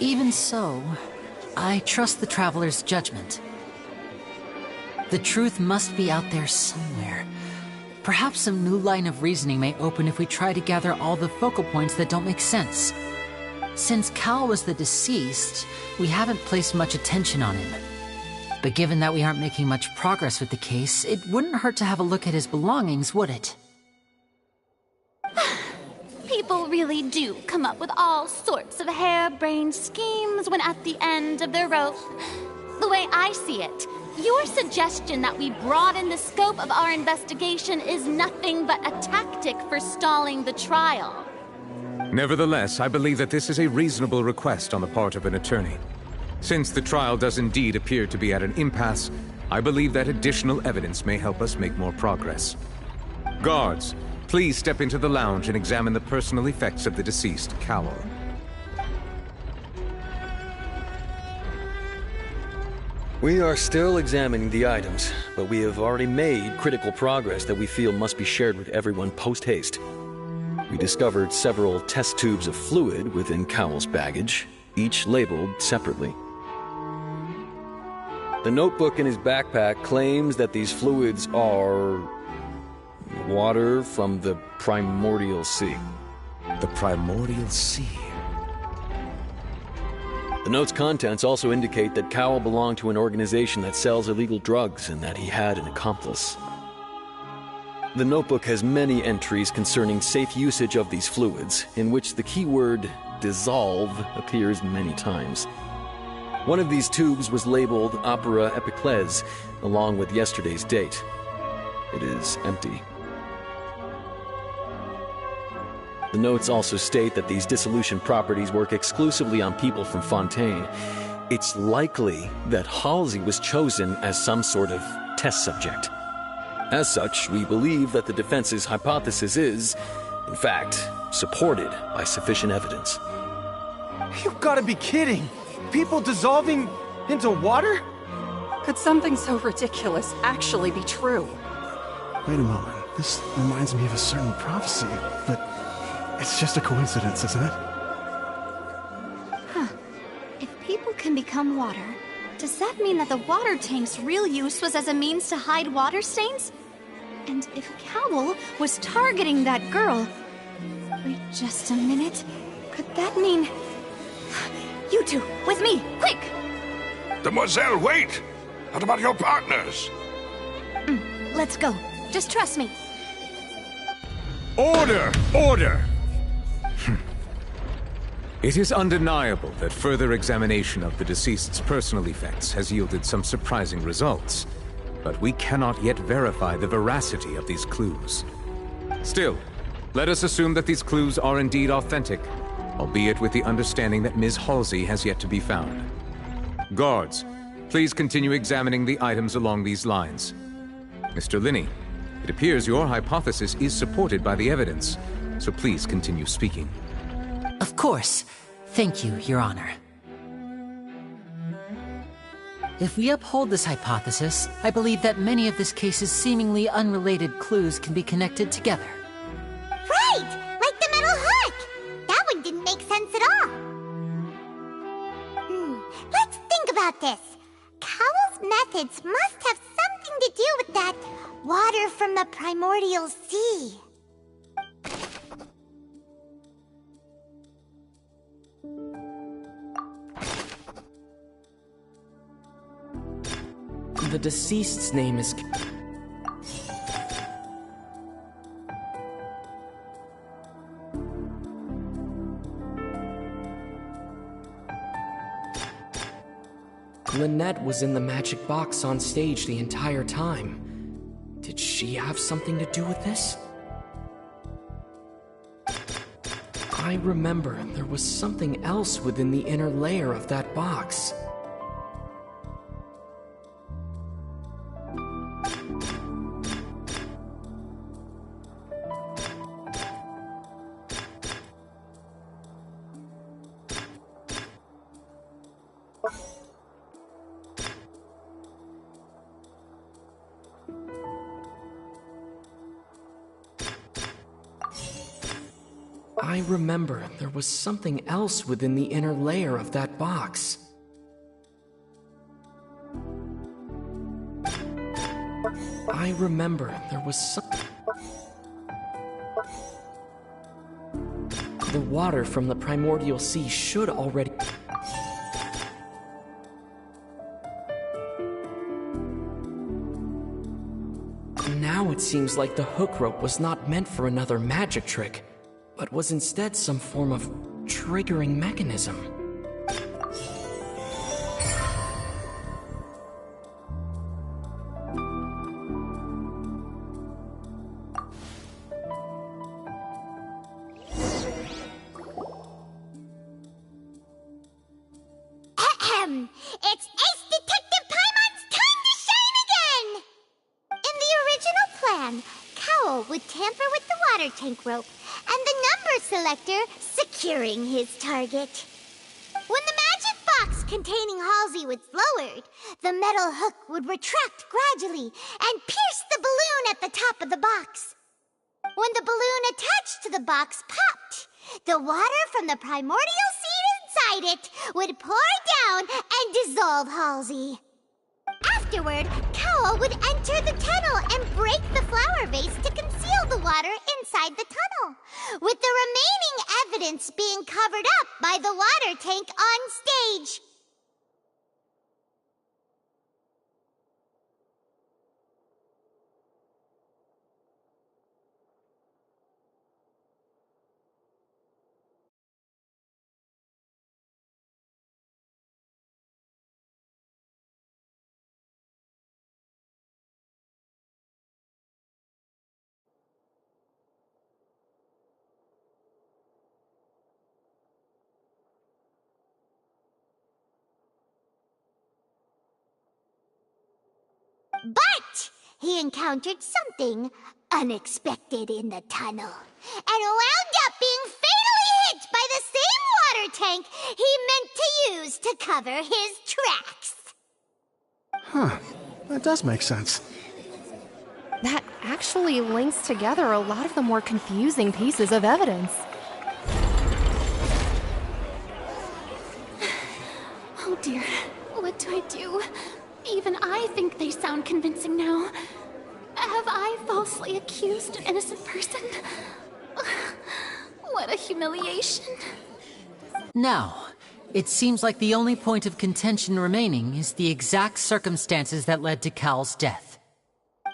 Even so, I trust the Traveler's judgment. The truth must be out there somewhere. Perhaps some new line of reasoning may open if we try to gather all the focal points that don't make sense. Since Cal was the deceased, we haven't placed much attention on him. But given that we aren't making much progress with the case, it wouldn't hurt to have a look at his belongings, would it? People really do come up with all sorts of harebrained schemes when at the end of their rope. The way I see it, your suggestion that we broaden the scope of our investigation is nothing but a tactic for stalling the trial. Nevertheless, I believe that this is a reasonable request on the part of an attorney. Since the trial does indeed appear to be at an impasse, I believe that additional evidence may help us make more progress. Guards, please step into the lounge and examine the personal effects of the deceased Cowell. We are still examining the items, but we have already made critical progress that we feel must be shared with everyone post-haste. We discovered several test tubes of fluid within Cowell's baggage, each labeled separately. The notebook in his backpack claims that these fluids are water from the primordial sea. The primordial sea? The note's contents also indicate that Cowell belonged to an organization that sells illegal drugs and that he had an accomplice. The notebook has many entries concerning safe usage of these fluids, in which the keyword dissolve appears many times. One of these tubes was labeled Opera Epiclese, along with yesterday's date. It is empty. The notes also state that these dissolution properties work exclusively on people from Fontaine. It's likely that Halsey was chosen as some sort of test subject. As such, we believe that the defense's hypothesis is, in fact, supported by sufficient evidence. You've got to be kidding! People dissolving into water? Could something so ridiculous actually be true? Wait a moment. This reminds me of a certain prophecy, but it's just a coincidence, isn't it? Huh. If people can become water, does that mean that the water tank's real use was as a means to hide water stains? And if Cowell was targeting that girl... Wait just a minute. Could that mean... You two, with me, quick! Demoiselle, wait! What about your partners? Let's go. Just trust me. Order! Order! It is undeniable that further examination of the deceased's personal effects has yielded some surprising results, but we cannot yet verify the veracity of these clues. Still, let us assume that these clues are indeed authentic, albeit with the understanding that Ms. Halsey has yet to be found. Guards, please continue examining the items along these lines. Mr. Linney, it appears your hypothesis is supported by the evidence, so please continue speaking. Of course. Thank you, Your Honor. If we uphold this hypothesis, I believe that many of this case's seemingly unrelated clues can be connected together. Right! Like the metal hook! That one didn't make sense at all. Let's think about this. Cowell's methods must have something to do with that water from the primordial sea. The deceased's name is... Lynette was in the magic box on stage the entire time. Did she have something to do with this? I remember there was something else within the inner layer of that box. I remember there was something else within the inner layer of that box. I remember there was something. The water from the primordial sea should already... Now it seems like the hook rope was not meant for another magic trick, but was instead some form of triggering mechanism. It's Ace Detective Paimon's time to shine again! In the original plan, Cowl would tamper with the water tank rope and the number selector securing his target. When the magic box containing Halsey was lowered, the metal hook would retract gradually and pierce the balloon at the top of the box. When the balloon attached to the box popped, the water from the primordial seed inside it would pour down and dissolve Halsey. Afterward, Cowl would enter the tunnel and break the flower vase to conceal the water inside the tunnel, with the remaining evidence being covered up by the water tank on stage. But he encountered something unexpected in the tunnel and wound up being fatally hit by the same water tank he meant to use to cover his tracks. Huh. That does make sense. That actually links together a lot of the more confusing pieces of evidence. Oh dear, what do I do? Even I think they sound convincing now. Have I falsely accused an innocent person? What a humiliation. Now, it seems like the only point of contention remaining is the exact circumstances that led to Cal's death.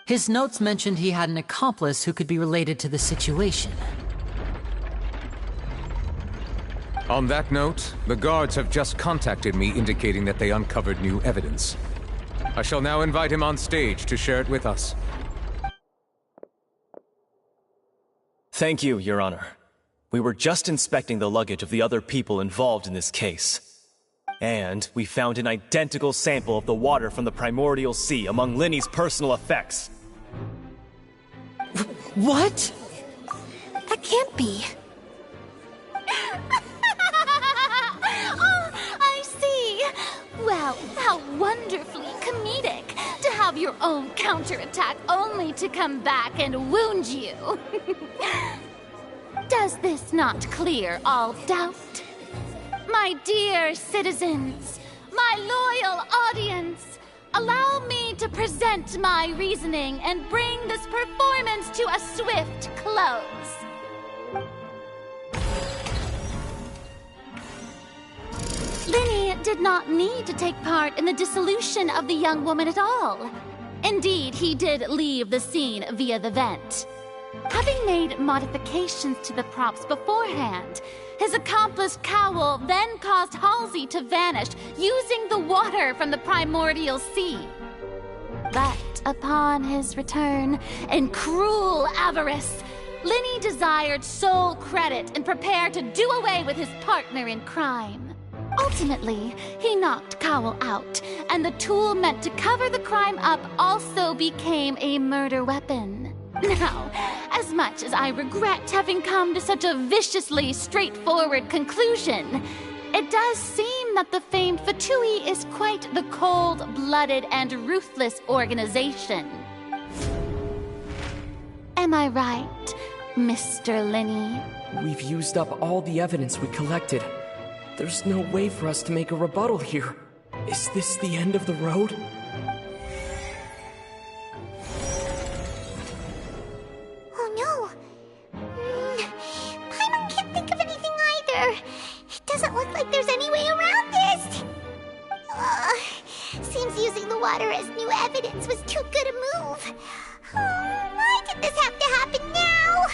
His notes mentioned he had an accomplice who could be related to the situation. On that note, the guards have just contacted me indicating that they uncovered new evidence. I shall now invite him on stage to share it with us. Thank you, Your Honor. We were just inspecting the luggage of the other people involved in this case. And we found an identical sample of the water from the primordial sea among Linny's personal effects. What? That can't be. Oh, I see. Well, how wonderfully comedic to have your own counterattack only to come back and wound you. Does this not clear all doubt? My dear citizens, my loyal audience, allow me to present my reasoning and bring this performance to a swift close. Linny did not need to take part in the dissolution of the young woman at all. Indeed, he did leave the scene via the vent. Having made modifications to the props beforehand, his accomplice Cowl then caused Halsey to vanish using the water from the primordial sea. But upon his return, in cruel avarice, Linny desired sole credit and prepared to do away with his partner in crime. Ultimately, he knocked Cowl out, and the tool meant to cover the crime up also became a murder weapon. Now, as much as I regret having come to such a viciously straightforward conclusion, it does seem that the famed Fatui is quite the cold-blooded and ruthless organization. Am I right, Mr. Linny? We've used up all the evidence we collected. There's no way for us to make a rebuttal here. Is this the end of the road? Oh no. Paimon can't think of anything either. It doesn't look like there's any way around this. Seems using the water as new evidence was too good a move. Why did this have to happen now?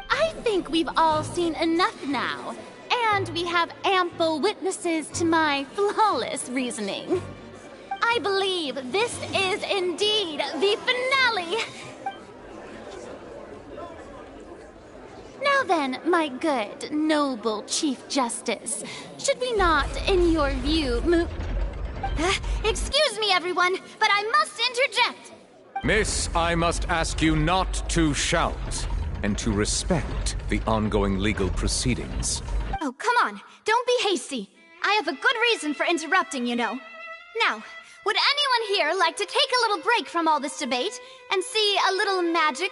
I think we've all seen enough now, and we have ample witnesses to my flawless reasoning. I believe this is indeed the finale. Now then, my good, noble Chief Justice, should we not, in your view, excuse me, everyone, but I must interject. Miss, I must ask you not to shout, and to respect the ongoing legal proceedings. Oh, come on, don't be hasty. I have a good reason for interrupting, you know. Now, would anyone here like to take a little break from all this debate and see a little magic?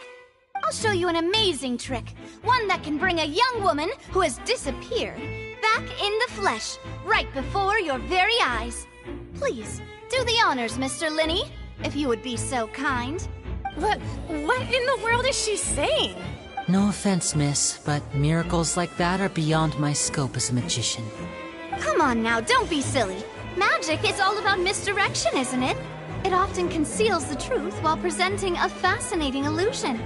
I'll show you an amazing trick, one that can bring a young woman who has disappeared back in the flesh, right before your very eyes. Please, do the honors, Mr. Linny, if you would be so kind. What in the world is she saying? No offense, miss, but miracles like that are beyond my scope as a magician. Come on now, don't be silly. Magic is all about misdirection, isn't it? It often conceals the truth while presenting a fascinating illusion.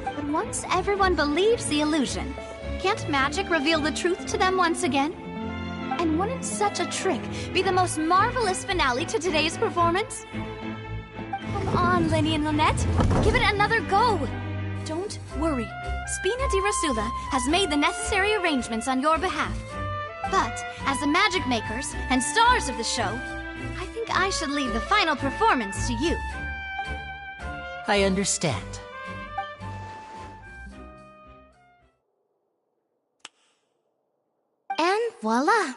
But once everyone believes the illusion, can't magic reveal the truth to them once again? And wouldn't such a trick be the most marvelous finale to today's performance? Come on, Linny and Lynette, give it another go. Don't worry, Spina di Rasula has made the necessary arrangements on your behalf. But, as the magic makers and stars of the show, I think I should leave the final performance to you. I understand. And voila!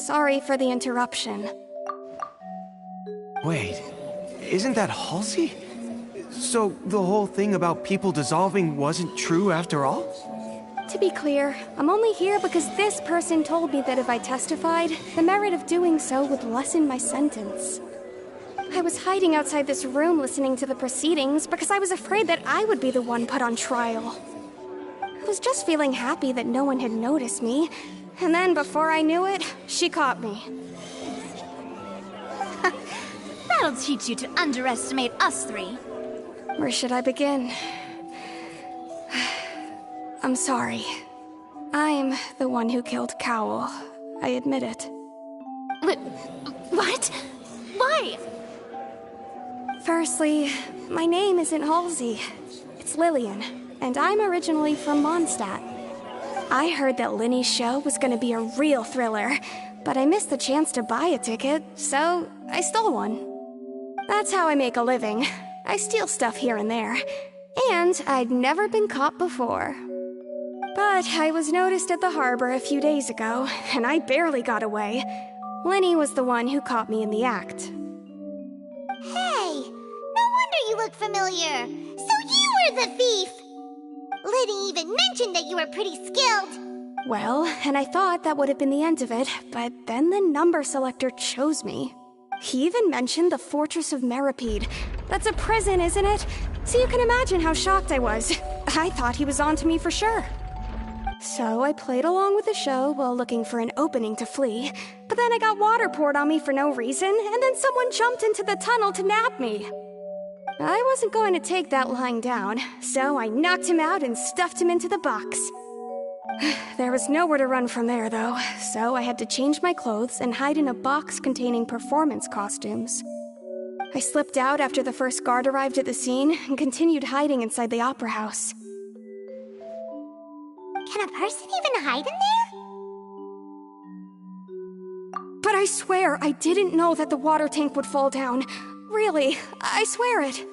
Sorry for the interruption. Wait, isn't that Halsey? So the whole thing about people dissolving wasn't true after all? To be clear, I'm only here because this person told me that if I testified, the merit of doing so would lessen my sentence. I was hiding outside this room listening to the proceedings because I was afraid that I would be the one put on trial. I was just feeling happy that no one had noticed me, and then before I knew it, she caught me. That'll teach you to underestimate us three. Where should I begin? I'm sorry. I'm the one who killed Cowell. I admit it. What? Why? Firstly, my name isn't Halsey. It's Lillian, and I'm originally from Mondstadt. I heard that Linny's show was gonna be a real thriller, but I missed the chance to buy a ticket, so I stole one. That's how I make a living. I steal stuff here and there, and I'd never been caught before. But I was noticed at the harbor a few days ago, and I barely got away. Linny was the one who caught me in the act. Hey, no wonder you look familiar. So you were the thief! Liddy even mentioned that you were pretty skilled. Well, and I thought that would have been the end of it, but then the number selector chose me. He even mentioned the Fortress of Meripede. That's a prison, isn't it? So you can imagine how shocked I was. I thought he was onto me for sure. So I played along with the show while looking for an opening to flee, but then I got water poured on me for no reason, and then someone jumped into the tunnel to nab me. I wasn't going to take that lying down, so I knocked him out and stuffed him into the box. There was nowhere to run from there, though, so I had to change my clothes and hide in a box containing performance costumes. I slipped out after the first guard arrived at the scene and continued hiding inside the opera house. Can a person even hide in there? But I swear I didn't know that the water tank would fall down. Really, I swear it.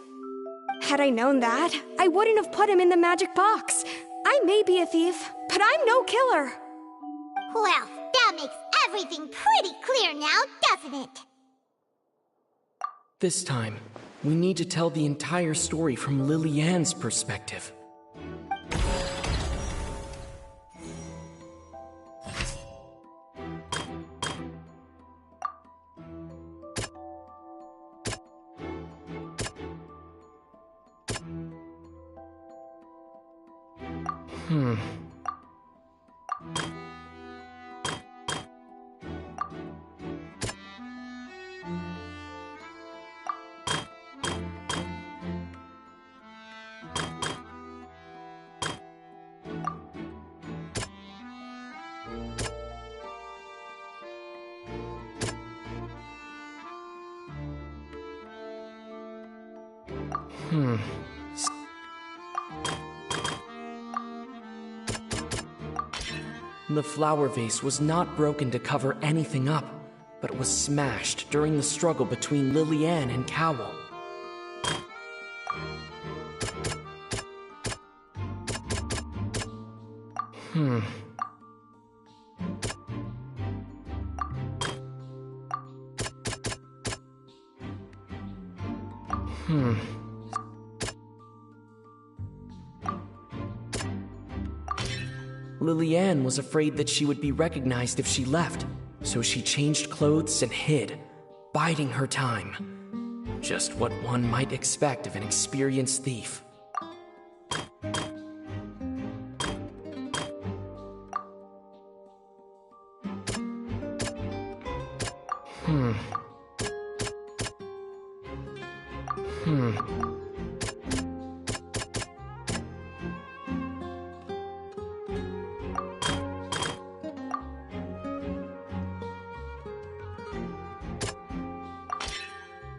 Had I known that, I wouldn't have put him in the magic box. I I may be a thief, but I'm no killer. Well, that makes everything pretty clear now, doesn't it? This time, we need to tell the entire story from Lily-Ann's perspective. The flower vase was not broken to cover anything up, but was smashed during the struggle between Lily-Ann and Cowell. Lily-Ann was afraid that she would be recognized if she left, so she changed clothes and hid, biding her time. Just what one might expect of an experienced thief.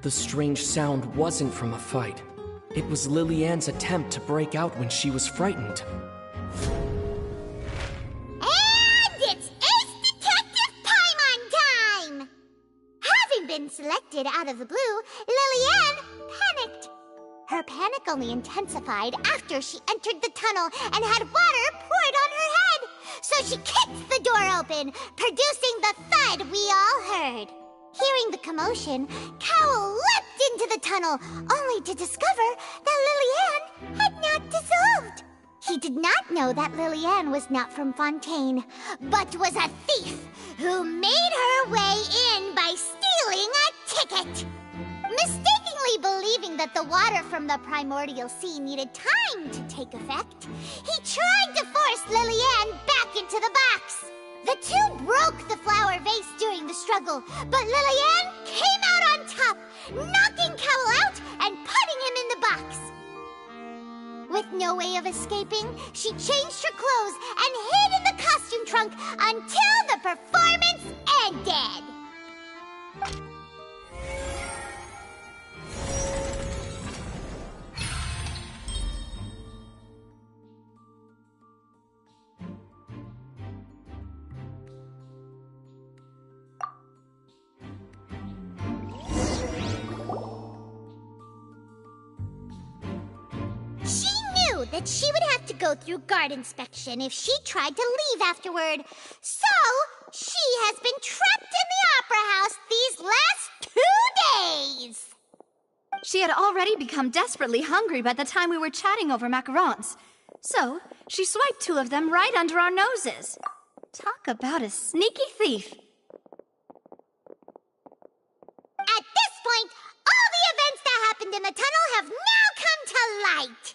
The strange sound wasn't from a fight. It was Lily-Ann's attempt to break out when she was frightened. And it's Ace Detective Paimon time! Having been selected out of the blue, Lily-Ann panicked. Her panic only intensified after she entered the tunnel and had water poured on her head. So she kicked the door open, producing the thud we all heard. Hearing the commotion, Cowell leapt into the tunnel, only to discover that Lily-Ann had not dissolved. He did not know that Lily-Ann was not from Fontaine, but was a thief who made her way in by stealing a ticket. Mistakenly believing that the water from the primordial sea needed time to take effect, he tried to force Lily-Ann back into the box. The two broke the flower vase during the struggle, but Lily-Ann came out on top, knocking Cowell out and putting him in the box. With no way of escaping, she changed her clothes and hid in the costume trunk until the performance ended. That she would have to go through guard inspection if she tried to leave afterward. So, she has been trapped in the Opera House these last 2 days. She had already become desperately hungry by the time we were chatting over macarons. So, she swiped 2 of them right under our noses. Talk about a sneaky thief. At this point, all the events that happened in the tunnel have now come to light.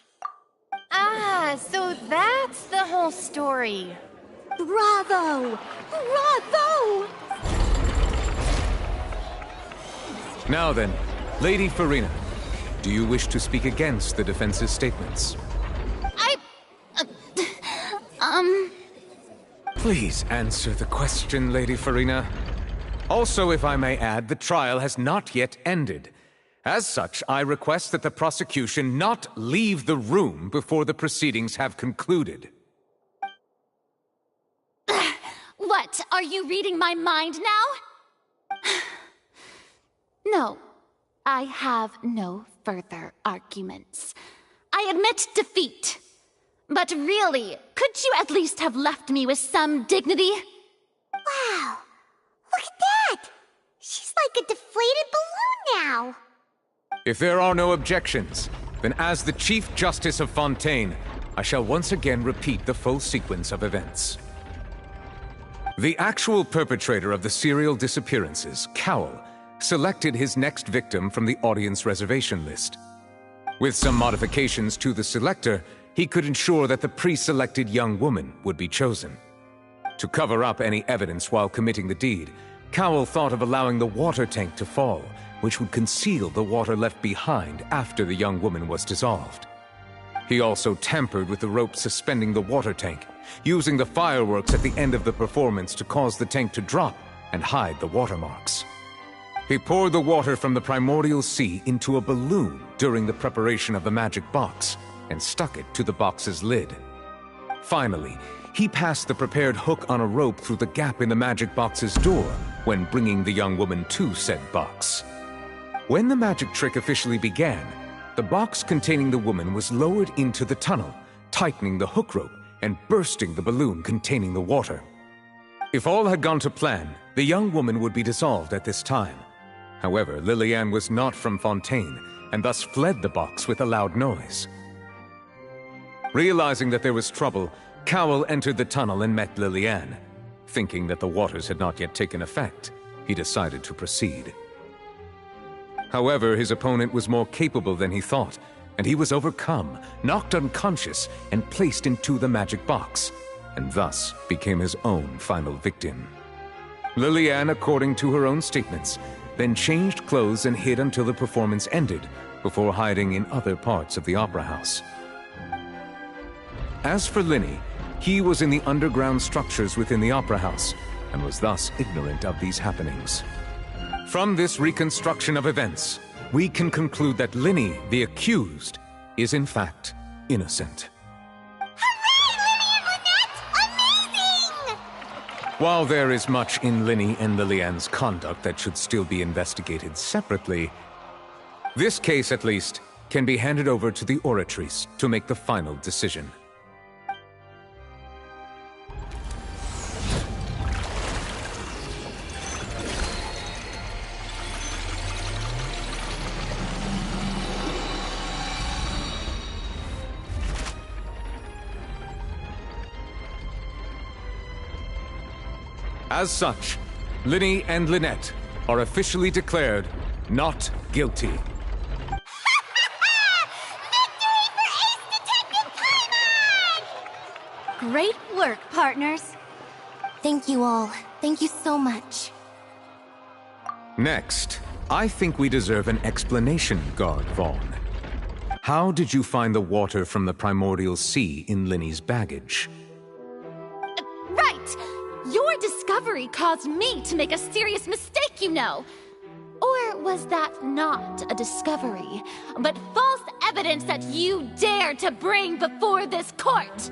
Ah, so that's the whole story. Bravo! Bravo! Now then, Lady Farina, do you wish to speak against the defense's statements? Please answer the question, Lady Farina. Also, if I may add, the trial has not yet ended. As such, I request that the prosecution not leave the room before the proceedings have concluded. What, are you reading my mind now? No, I have no further arguments. I admit defeat. But really, could you at least have left me with some dignity? Wow, look at that! She's like a deflated balloon now! If there are no objections, then as the Chief Justice of Fontaine, I shall once again repeat the full sequence of events. The actual perpetrator of the serial disappearances, Cowell, selected his next victim from the audience reservation list. With some modifications to the selector, he could ensure that the pre-selected young woman would be chosen. To cover up any evidence while committing the deed, Cowell thought of allowing the water tank to fall, which would conceal the water left behind after the young woman was dissolved. He also tampered with the rope suspending the water tank, using the fireworks at the end of the performance to cause the tank to drop and hide the watermarks. He poured the water from the primordial sea into a balloon during the preparation of the magic box and stuck it to the box's lid. Finally, he passed the prepared hook on a rope through the gap in the magic box's door when bringing the young woman to said box. When the magic trick officially began, the box containing the woman was lowered into the tunnel, tightening the hook rope and bursting the balloon containing the water. If all had gone to plan, the young woman would be dissolved at this time. However, Lillian was not from Fontaine, and thus fled the box with a loud noise. Realizing that there was trouble, Cowell entered the tunnel and met Lillian. Thinking that the waters had not yet taken effect, he decided to proceed. However, his opponent was more capable than he thought, and he was overcome, knocked unconscious, and placed into the magic box, and thus became his own final victim. Lillian, according to her own statements, then changed clothes and hid until the performance ended, before hiding in other parts of the opera house. As for Linny, he was in the underground structures within the opera house, and was thus ignorant of these happenings. From this reconstruction of events, we can conclude that Linny, the accused, is in fact innocent. While there is much in Linny and Lillian's conduct that should still be investigated separately, this case, at least, can be handed over to the Oratrice to make the final decision. As such, Linny and Lynette are officially declared not guilty. Victory for Ace Detective Paimon! Great work, partners. Thank you all. Thank you so much. Next, I think we deserve an explanation, Guard Vaughn. How did you find the water from the primordial sea in Linny's baggage? Right! Your discovery caused me to make a serious mistake, you know. Or was that not a discovery, but false evidence that you dared to bring before this court?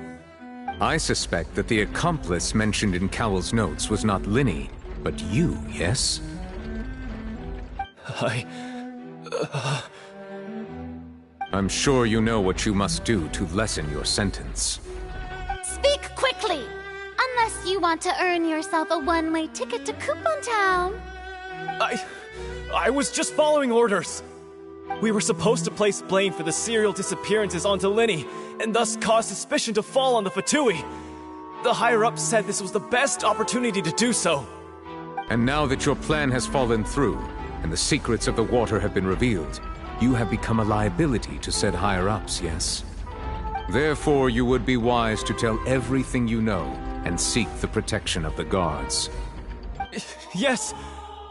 I suspect that the accomplice mentioned in Cowell's notes was not Linny, but you, yes? I'm sure you know what you must do to lessen your sentence. Speak quickly! Unless you want to earn yourself a one-way ticket to Coupon Town. I was just following orders. We were supposed to place blame for the serial disappearances onto Linny, and thus cause suspicion to fall on the Fatui. The higher-ups said this was the best opportunity to do so. And now that your plan has fallen through, and the secrets of the water have been revealed, you have become a liability to said higher-ups, yes? Therefore, you would be wise to tell everything you know, and seek the protection of the guards. Yes,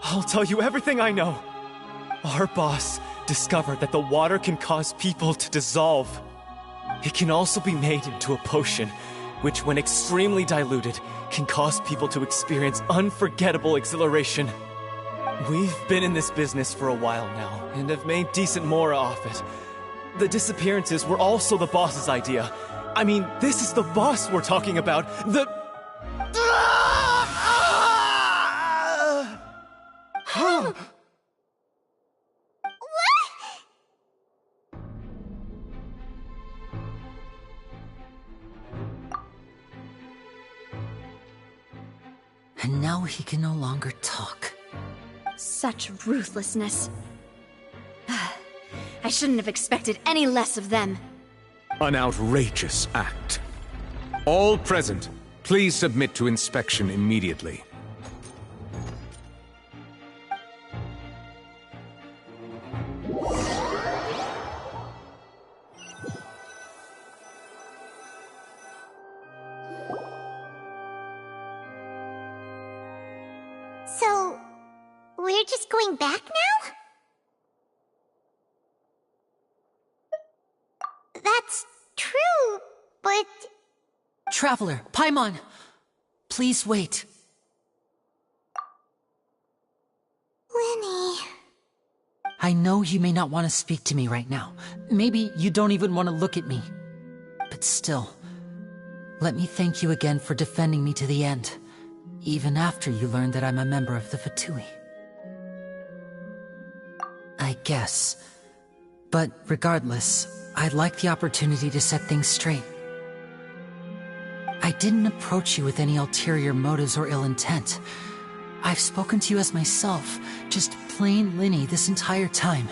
I'll tell you everything I know. Our boss discovered that the water can cause people to dissolve. It can also be made into a potion, which when extremely diluted, can cause people to experience unforgettable exhilaration. We've been in this business for a while now, and have made decent more off it. The disappearances were also the boss's idea. I mean, this is the boss we're talking about. And now he can no longer talk. Such ruthlessness. I shouldn't have expected any less of them. An outrageous act. All present, please submit to inspection immediately. So, we're just going back now? That's true, but... Traveler, Paimon! Please wait. Lenny... I know you may not want to speak to me right now. Maybe you don't even want to look at me. But still, let me thank you again for defending me to the end, even after you learned that I'm a member of the Fatui. I guess. But regardless, I'd like the opportunity to set things straight. I didn't approach you with any ulterior motives or ill intent. I've spoken to you as myself, just plain Linny this entire time.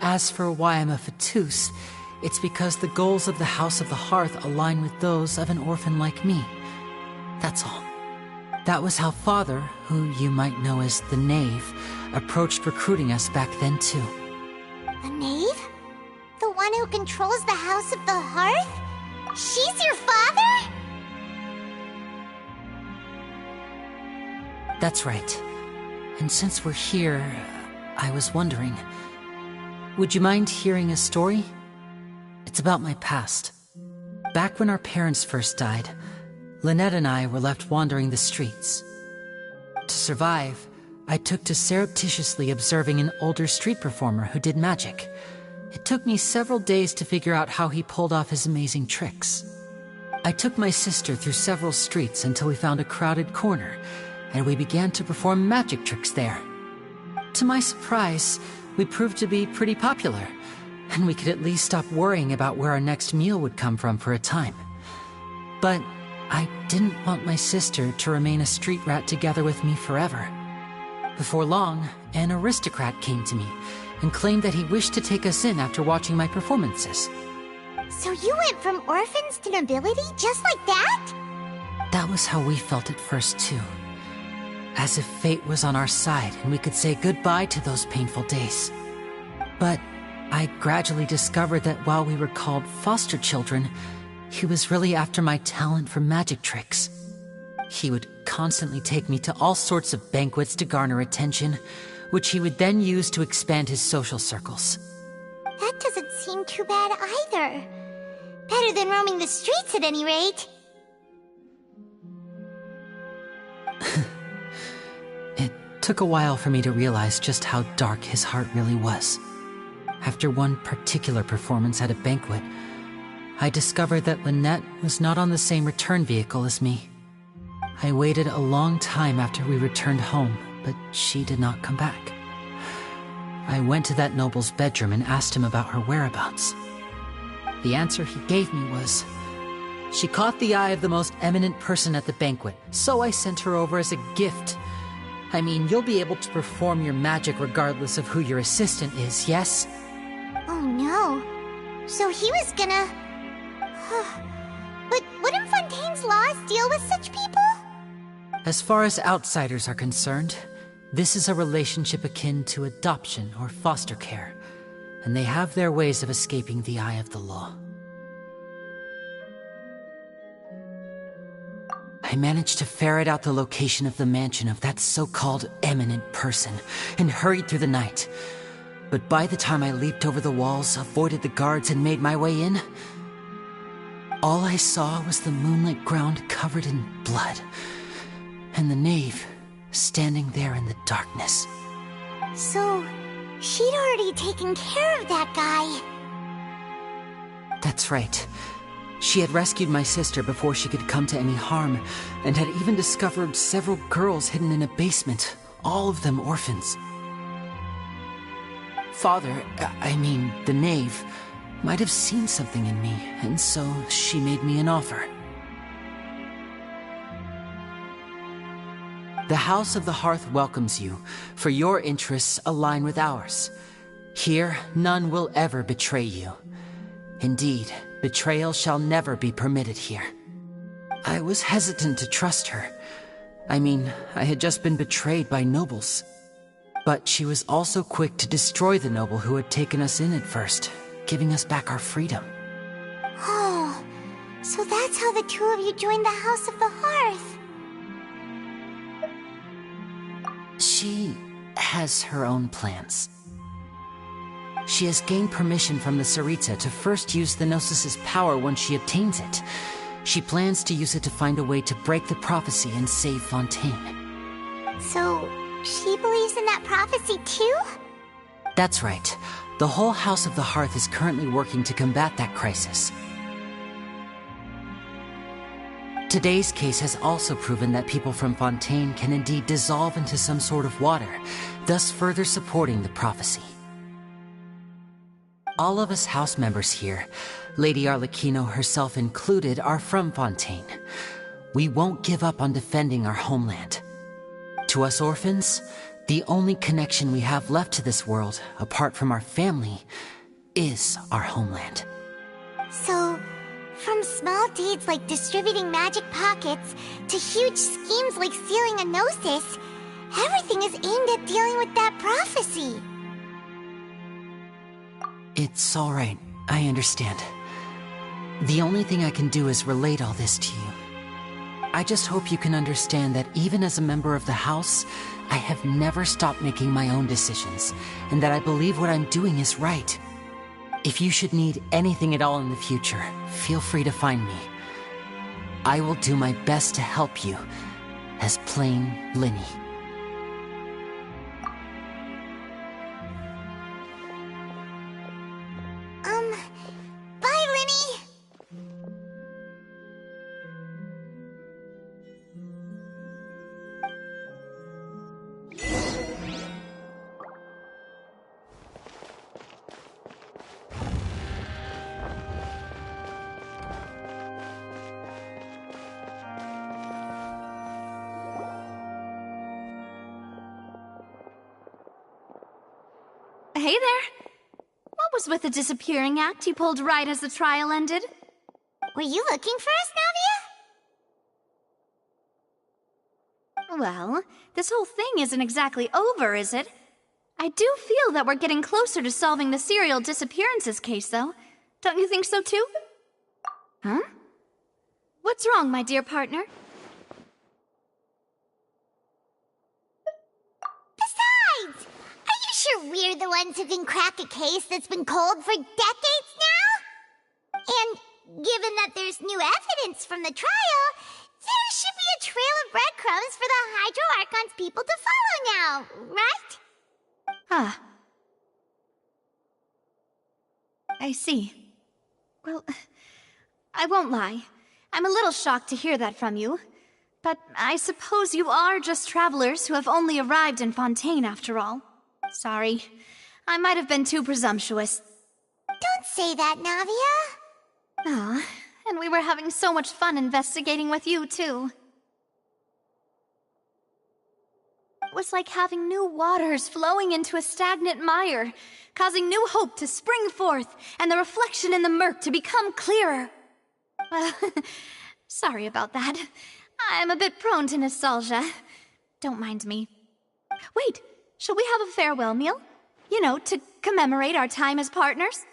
As for why I'm a Fatus, it's because the goals of the House of the Hearth align with those of an orphan like me. That's all. That was how Father, who you might know as the Knave, approached recruiting us back then too. The Knave? The one who controls the House of the Hearth? She's your father? That's right. And since we're here, I was wondering, would you mind hearing a story? It's about my past. Back when our parents first died, Lynette and I were left wandering the streets. To survive, I took to surreptitiously observing an older street performer who did magic. It took me several days to figure out how he pulled off his amazing tricks. I took my sister through several streets until we found a crowded corner, and we began to perform magic tricks there. To my surprise, we proved to be pretty popular, and we could at least stop worrying about where our next meal would come from for a time. But I didn't want my sister to remain a street rat together with me forever. Before long, an aristocrat came to me and claimed that he wished to take us in after watching my performances. So you went from orphans to nobility just like that? That was how we felt at first too. As if fate was on our side and we could say goodbye to those painful days. But I gradually discovered that while we were called foster children, he was really after my talent for magic tricks. He would constantly take me to all sorts of banquets to garner attention, which he would then use to expand his social circles. That doesn't seem too bad either. Better than roaming the streets at any rate. It took a while for me to realize just how dark his heart really was. After one particular performance at a banquet, I discovered that Lynette was not on the same return vehicle as me. I waited a long time after we returned home, but she did not come back. I went to that noble's bedroom and asked him about her whereabouts. The answer he gave me was, she caught the eye of the most eminent person at the banquet, so I sent her over as a gift. I mean, you'll be able to perform your magic regardless of who your assistant is, yes? Oh no. So he was gonna... But wouldn't Fontaine's laws deal with such people? As far as outsiders are concerned, this is a relationship akin to adoption or foster care, and they have their ways of escaping the eye of the law. I managed to ferret out the location of the mansion of that so-called eminent person and hurried through the night. But by the time I leaped over the walls, avoided the guards, and made my way in, all I saw was the moonlit ground covered in blood, and the knave standing there in the darkness. So, she'd already taken care of that guy. That's right. She had rescued my sister before she could come to any harm, and had even discovered several girls hidden in a basement, all of them orphans. Father, I mean, the knave, might have seen something in me, and so she made me an offer. The House of the Hearth welcomes you, for your interests align with ours. Here, none will ever betray you. Indeed, betrayal shall never be permitted here. I was hesitant to trust her. I mean, I had just been betrayed by nobles. But she was also quick to destroy the noble who had taken us in at first, giving us back our freedom. Oh, so that's how the two of you joined the House of the Hearth. She has her own plans. She has gained permission from the Tsaritsa to first use the Gnosis' power when she obtains it. She plans to use it to find a way to break the prophecy and save Fontaine. So, she believes in that prophecy too? That's right. The whole House of the Hearth is currently working to combat that crisis. Today's case has also proven that people from Fontaine can indeed dissolve into some sort of water, thus further supporting the prophecy. All of us house members here, Lady Arlecchino herself included, are from Fontaine. We won't give up on defending our homeland. To us orphans, the only connection we have left to this world, apart from our family, is our homeland. So, from small deeds like distributing magic pockets to huge schemes like stealing a Gnosis, everything is aimed at dealing with that prophecy. It's all right. I understand. The only thing I can do is relate all this to you. I just hope you can understand that even as a member of the House, I have never stopped making my own decisions, and that I believe what I'm doing is right. If you should need anything at all in the future, feel free to find me. I will do my best to help you, as plain Linny. Bye, Linny! Hey there! What was with the disappearing act you pulled right as the trial ended? Were you looking for us, Navia? Well, this whole thing isn't exactly over, is it? I do feel that we're getting closer to solving the serial disappearances case, though. Don't you think so, too? Huh? What's wrong, my dear partner? Besides, are you sure we're the ones who can crack a case that's been cold for decades now? And given that there's new evidence from the trial, there should be a trail of breadcrumbs for the Hydro Archon's people to follow now, right? Ah. I see. Well, I won't lie. I'm a little shocked to hear that from you. But I suppose you are just travelers who have only arrived in Fontaine after all. Sorry. I might have been too presumptuous. Don't say that, Navia. Ah, and we were having so much fun investigating with you, too. It was like having new waters flowing into a stagnant mire, causing new hope to spring forth, and the reflection in the murk to become clearer. Well, sorry about that. I'm a bit prone to nostalgia. Don't mind me. Wait, shall we have a farewell meal? You know, to commemorate our time as partners?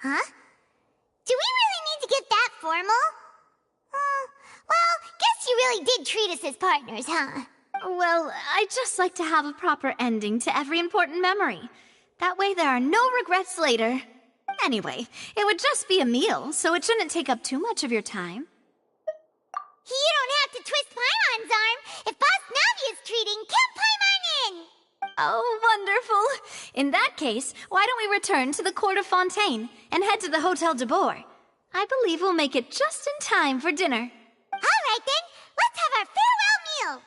Huh? Do we really need to get that formal? Well, guess you really did treat us as partners, huh? Well, I'd just like to have a proper ending to every important memory. That way there are no regrets later. Anyway, it would just be a meal, so it shouldn't take up too much of your time. You don't have to twist Paimon's arm. If Boss Navia's treating, count Paimon in! Oh, wonderful. In that case, why don't we return to the court of Fontaine and head to the Hotel de Boer? I believe we'll make it just in time for dinner. All right, then. Let's have our farewell meal.